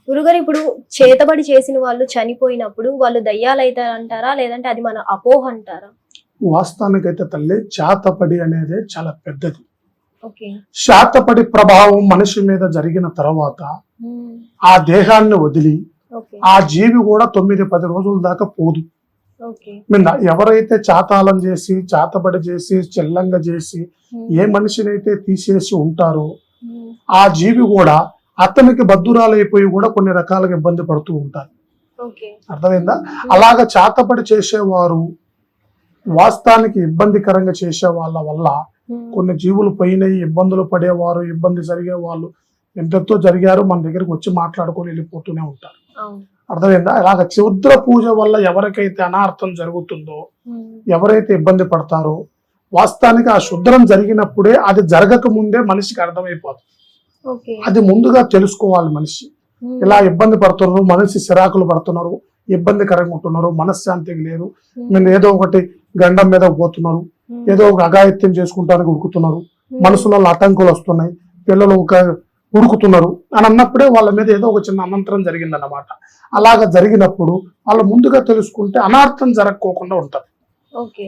గురుగారు ఇప్పుడు చేతబడి చేసిన వాళ్ళు చనిపోయినప్పుడు వాళ్ళు దయ్యాలైతారంటారా లేదంటే అది మన అపోహ అంటారా? వాస్తవానికైతే తల్లి చేతపడి అనేది చాలా పెద్దది. ఓకే. శాతపడి ప్రభావం మనిషి మీద జరిగిన తర్వాత ఆ దేహాన్ని వదిలి ఓకే. ఆ జీవి కూడా 9-10 రోజుల దాకా పోదు. ఓకే. ఎవరైతే చాతాళం చేసి చేతబడి చేసి చెల్లంగా చేసి ఏ మనిషినైతే తీసేసి ఉంటారో ఆ జీవి కూడా అతనికి బద్దురాలైపోయి కూడా కొన్ని రకాలుగా ఇబ్బంది పడుతూ ఉంటారు. ఓకే. అర్థమైందా? అలాగ చేతబడి చేసేవారు వాస్తవానికి ఇబ్బందికరంగా చేసే వాళ్ళ వల్ల కొన్ని జీవులు పోయినాయి, ఇబ్బందులు పడేవారు, ఇబ్బంది జరిగే వాళ్ళు ఎంతెంతో జరిగారు, మన దగ్గరికి వచ్చి మాట్లాడుకొని వెళ్ళిపోతూనే ఉంటారు. అర్థమైందా? ఇలాగ క్షుద్ర పూజ వల్ల ఎవరికైతే అనార్థం జరుగుతుందో, ఎవరైతే ఇబ్బంది పడతారో వాస్తవానికి ఆ శుద్రం జరిగినప్పుడే అది జరగక ముందే మనిషికి అర్థమైపోతుంది. అది ముందుగా తెలుసుకోవాలి మనిషి. ఇలా ఇబ్బంది పడుతున్నారు, మనిషి సిరాకులు పడుతున్నారు, ఇబ్బందికరంగా ఉంటున్నారు, మనశ్శాంతికి లేరు, నేను ఏదో ఒకటి గండం మీద పోతున్నారు, ఏదో ఒక అఘాయిత్యం చేసుకుంటానికి ఉరుకుతున్నారు, మనసులో ఆటంకులు వస్తున్నాయి, పిల్లలు ఉరుకుతున్నారు అని అన్నప్పుడే వాళ్ళ మీద ఏదో ఒక చిన్న అనంతరం జరిగిందన్నమాట. అలాగ జరిగినప్పుడు వాళ్ళు ముందుగా తెలుసుకుంటే అనార్థం జరగకోకుండా ఉంటారు.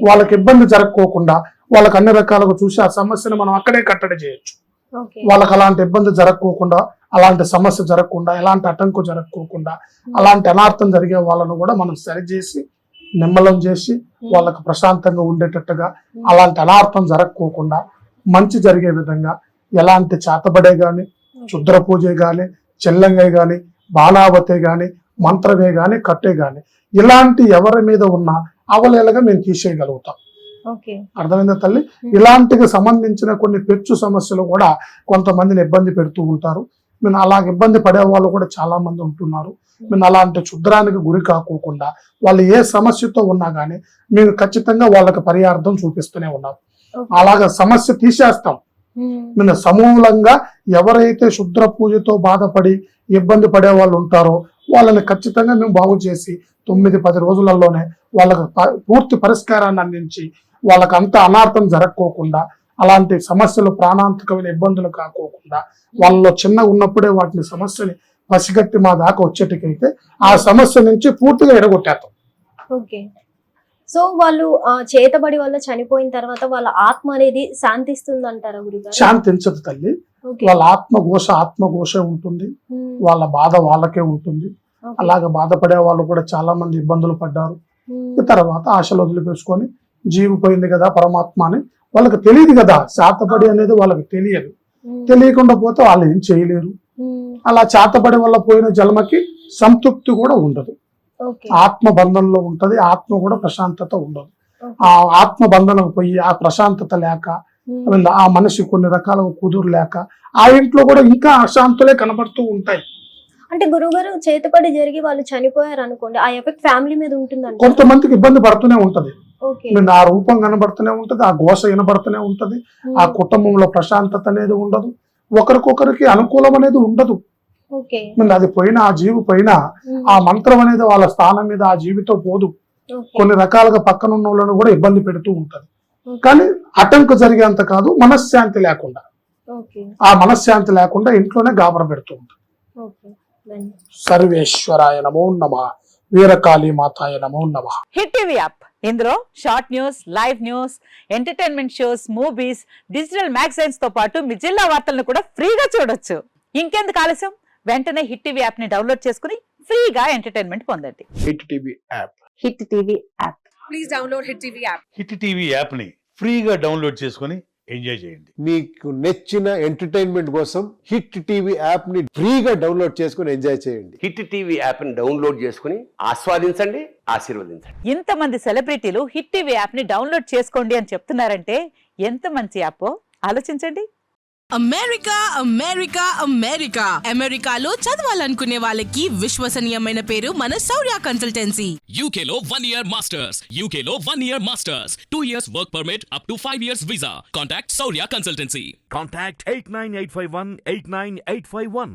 వాళ్ళకి ఇబ్బంది జరగకోకుండా వాళ్ళకి అన్ని రకాలుగా చూసి ఆ సమస్యను మనం అక్కడే కట్టడి చేయొచ్చు. వాళ్ళకి అలాంటి ఇబ్బంది జరగకోకుండా, అలాంటి సమస్య జరగకుండా, ఎలాంటి ఆటంకం జరగకోకుండా, అలాంటి అనార్థం జరిగే వాళ్ళను కూడా మనం సరిచేసి నిమ్మలం చేసి వాళ్ళకి ప్రశాంతంగా ఉండేటట్టుగా, అలాంటి అనార్థం జరగకోకుండా మంచి జరిగే విధంగా ఎలాంటి చేతబడే గాని, క్షుద్ర పూజ గాని, చెల్లంగై గాని, బాణావతే గాని, మంత్రమే గాని, కట్టే గాని ఇలాంటి ఎవరి మీద ఉన్న అవలేలుగా మేము తీసేయగలుగుతాం. అర్థమైందా తల్లి? ఇలాంటికి సంబంధించిన కొన్ని పెచ్చు సమస్యలు కూడా కొంతమందిని ఇబ్బంది పెడుతూ ఉంటారు. మేము అలాగ ఇబ్బంది పడే వాళ్ళు కూడా చాలా మంది ఉంటున్నారు. మేము అలాంటి క్షుద్రానికి గురి కాకోకుండా వాళ్ళు ఏ సమస్యతో ఉన్నా గానీ మేము ఖచ్చితంగా వాళ్ళకి పరిహార్థం చూపిస్తూనే ఉన్నాం. అలాగ సమస్య తీసేస్తాం. మేము సమూలంగా ఎవరైతే శుద్ర పూజతో బాధపడి ఇబ్బంది పడే వాళ్ళు ఉంటారో వాళ్ళని ఖచ్చితంగా మేము బాగు చేసి 9-10 రోజులలోనే వాళ్ళకి పూర్తి పరిష్కారాన్ని అందించి వాళ్ళకి అంత అనార్థం జరగకోకుండా, అలాంటి సమస్యలు ప్రాణాంతకమైన ఇబ్బందులు కాకోకుండా వాళ్ళలో చిన్న ఉన్నప్పుడే వాటిని సమస్యని పసిగట్టి మా దాకా వచ్చేటికైతే ఆ సమస్య నుంచి పూర్తిగా ఎడగొట్టేస్తాం. ఓకే. సో వాళ్ళు చేతబడి వల్ల చనిపోయిన తర్వాత వాళ్ళ ఆత్మ అనేది శాంతిస్తుంది అంటారా గురుగారు? శాంతించదు తల్లి. వాళ్ళ ఆత్మఘోష ఉంటుంది, వాళ్ళ బాధ వాళ్ళకే ఉంటుంది. అలాగే బాధపడే వాళ్ళు కూడా చాలా మంది ఇబ్బందులు పడ్డారు. తర్వాత ఆశలు వదిలిపేసుకొని జీవి పోయింది కదా పరమాత్మ అని వాళ్ళకి తెలియదు కదా. చేతబడి అనేది వాళ్ళకి తెలియదు. తెలియకుండా పోతే వాళ్ళు ఏం చేయలేరు. అలా చేతబడి వల్ల పోయిన జన్మకి సంతృప్తి కూడా ఉండదు, ఆత్మ బంధంలో ఉంటది, ఆత్మ కూడా ప్రశాంతత ఉండదు. ఆ ఆత్మ బంధనం పోయి ఆ ప్రశాంతత లేక, ఆ మనిషి కొన్ని రకాల కుదురు లేక ఆ ఇంట్లో కూడా ఇంకా అశాంతులే కనబడుతూ ఉంటాయి. అంటే గురుగారు చేతపడి జరిగి వాళ్ళు చనిపోయారు అనుకోండి, ఆ ఎఫెక్ట్ ఫ్యామిలీ మీద ఉంటుందండి. కొంతమందికి ఇబ్బంది పడుతూనే ఉంటది. ఆ రూపం కనబడుతూనే ఉంటది, ఆ ఘోష వినబడుతూనే ఉంటది, ఆ కుటుంబంలో ప్రశాంతత అనేది ఉండదు, ఒకరికొకరికి అనుకూలం అనేది ఉండదు. అది పోయినా ఆ జీవి పోయినా ఆ మంత్రం అనేది వాళ్ళ స్థానం మీద ఆ జీవితో పోదు. కొన్ని రకాలుగా పక్కనున్న వాళ్ళను కూడా ఇబ్బంది పెడుతూ ఉంటది. కానీ ఆటంకం జరిగేంత కాదు, మనశ్శాంతి లేకుండా, ఆ మనశ్శాంతి లేకుండా ఇంట్లోనే గాబర పెడుతూ ఉంటుంది. సర్వేశ్వరాయ నమో నమః, వీరకాళీ మాతాయ నమో నమః. హిట్ టీవీ యాప్, ఇందులో short news, live news, entertainment shows, movies, digital magazines తో పాటు మీ జిల్లా వార్తలను కూడా ఫ్రీగా చూడొచ్చు. ఇంకెందుకు ఆలస్యం, వెంటనే హిట్ టీవీ యాప్ ని డౌన్లోడ్ చేసుకుని ఫ్రీగా ఎంటర్టైన్మెంట్ పొందండి. Hit TV app, hit TV app, please download hit TV app. Hit TV app ని ఫ్రీగా డౌన్లోడ్ చేసుకుని ఎంజాయ్ చేయండి. మీకు నచ్చిన ఎంటర్టైన్మెంట్ కోసం హిట్ టీవీ యాప్ ని ఫ్రీగా డౌన్లోడ్ చేసుకుని ఎంజాయ్ చేయండి. హిట్ టీవీ యాప్ ని డౌన్లోడ్ చేసుకుని ఆస్వాదించండి, ఆశీర్వదించండి. ఇంతమంది సెలబ్రిటీలు హిట్ టీవీ యాప్ ని డౌన్లోడ్ చేసుకోండి అని చెప్తున్నారంటే ఎంత మంచి యాప్ ఆలోచించండి. అమెరికా అమెరికా అమెరికా అమెరికాలో చదవాలనుకునే వాళ్ళకి విశ్వసనీయమైన పేరు మన శౌర్య కన్సల్టెన్సీ. UK లో 1 year masters, UK లో 1 year masters, 2 years work permit up to 5 years visa. Contact Saurya Consultancy. Contact 89851 89851.